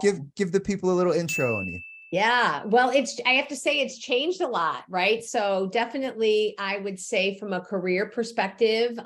give the people a little intro on you. Yeah, well, I have to say it's changed a lot, right? So definitely I would say from a career perspective,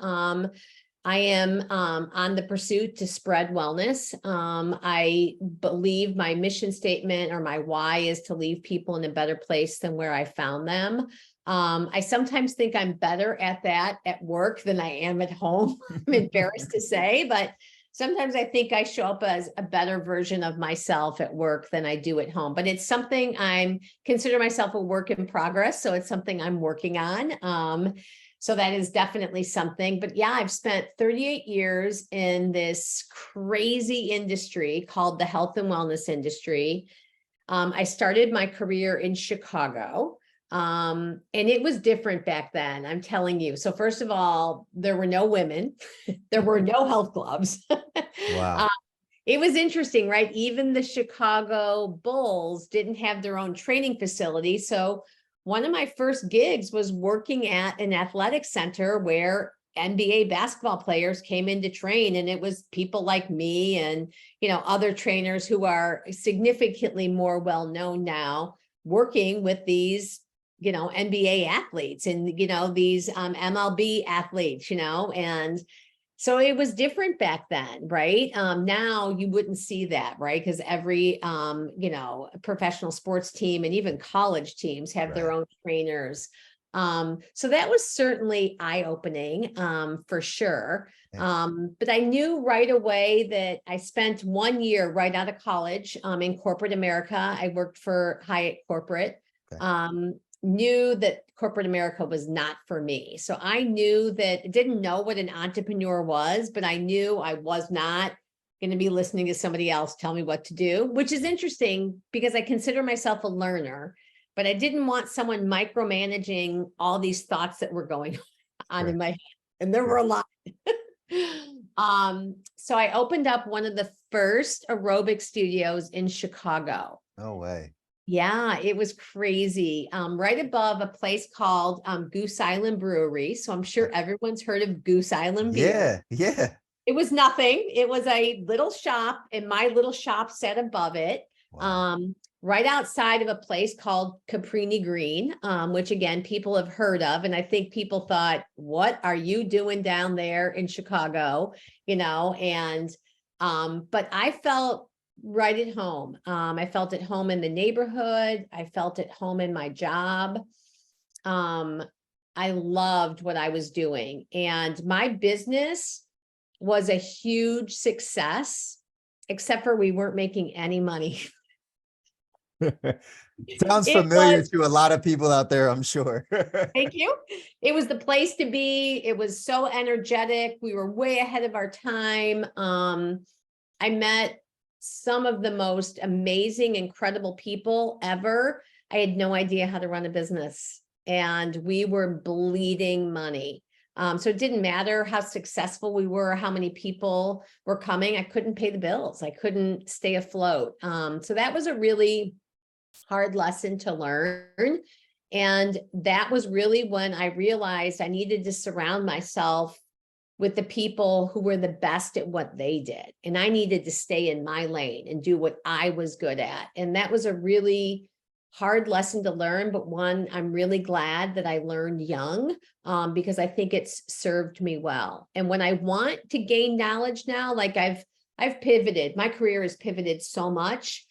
I am on the pursuit to spread wellness. I believe my mission statement or my why is to leave people in a better place than where I found them. I sometimes think I'm better at that at work than I am at home. I'm embarrassed to say, but sometimes I think I show up as a better version of myself at work than I do at home. But it's something consider myself a work in progress. So it's something I'm working on. So that is definitely something. But yeah, I've spent 38 years in this crazy industry called the health and wellness industry. I started my career in Chicago. And it was different back then, I'm telling you. So first of all, there were no women, there were no health clubs. Wow. It was interesting, right? Even the Chicago Bulls didn't have their own training facility. So one of my first gigs was working at an athletic center where NBA basketball players came in to train, and it was people like me and, other trainers who are significantly more well-known now working with these, NBA athletes and, these MLB athletes, and so it was different back then, right? Now you wouldn't see that, right? Because every, professional sports team and even college teams have their own trainers. So that was certainly eye-opening, for sure. But I knew right away that I spent 1 year right out of college, in corporate America. I worked for Hyatt Corporate. Knew that corporate America was not for me. So I knew that, didn't know what an entrepreneur was, but I knew I was not going to be listening to somebody else tell me what to do, which is interesting because I consider myself a learner, but I didn't want someone micromanaging all these thoughts that were going on in my head. And there were a lot. So I opened up one of the first aerobic studios in Chicago. No way. Yeah, it was crazy. Right above a place called Goose Island Brewery. So I'm sure everyone's heard of Goose Island beer. Yeah. It was nothing. It was a little shop, and my little shop sat above it. Wow. Right outside of a place called Caprini Green, which again, people have heard of. And I think people thought, what are you doing down there in Chicago? But I felt right at home. I felt at home in the neighborhood. I felt at home in my job. I loved what I was doing, and my business was a huge success, except for we weren't making any money. Sounds familiar to a lot of people out there, I'm sure. Thank you. It was the place to be. It was so energetic. We were way ahead of our time. I met some of the most amazing, incredible people ever. I had no idea how to run a business, and we were bleeding money. So it didn't matter how successful we were, how many people were coming. I couldn't pay the bills. I couldn't stay afloat. So that was a really hard lesson to learn. And that was really when I realized I needed to surround myself with the people who were the best at what they did. And I needed to stay in my lane and do what I was good at. And that was a really hard lesson to learn, but one I'm really glad that I learned young, because I think it's served me well. And when I want to gain knowledge now, like I've pivoted, my career has pivoted so much,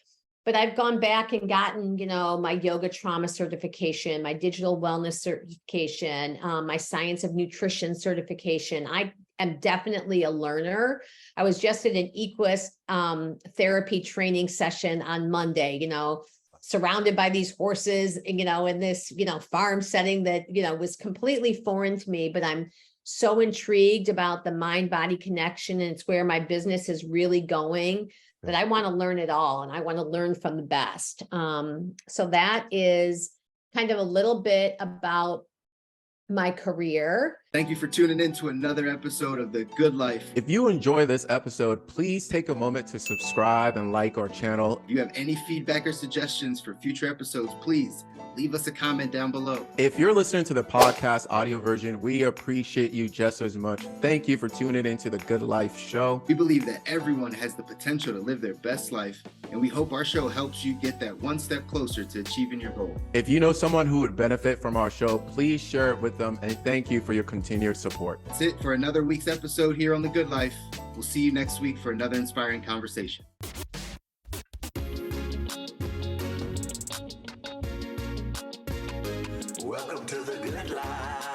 but I've gone back and gotten, my yoga trauma certification, my digital wellness certification, my science of nutrition certification. I am definitely a learner. I was just at an Equus therapy training session on Monday, surrounded by these horses, in this, farm setting that, was completely foreign to me, but I'm so intrigued about the mind-body connection, and it's where my business is really going, that I want to learn it all, and I want to learn from the best. So that is kind of a little bit about my career. Thank you for tuning in to another episode of The Good Life. If you enjoy this episode, please take a moment to subscribe and like our channel. If you have any feedback or suggestions for future episodes, please leave us a comment down below. If you're listening to the podcast audio version, we appreciate you just as much. Thank you for tuning into the Good Life show. We believe that everyone has the potential to live their best life, and we hope our show helps you get that one step closer to achieving your goal. If you know someone who would benefit from our show, please share it with them, and thank you for your continued support. That's it for another week's episode here on The Good Life. We'll see you next week for another inspiring conversation. Welcome to The Good Life.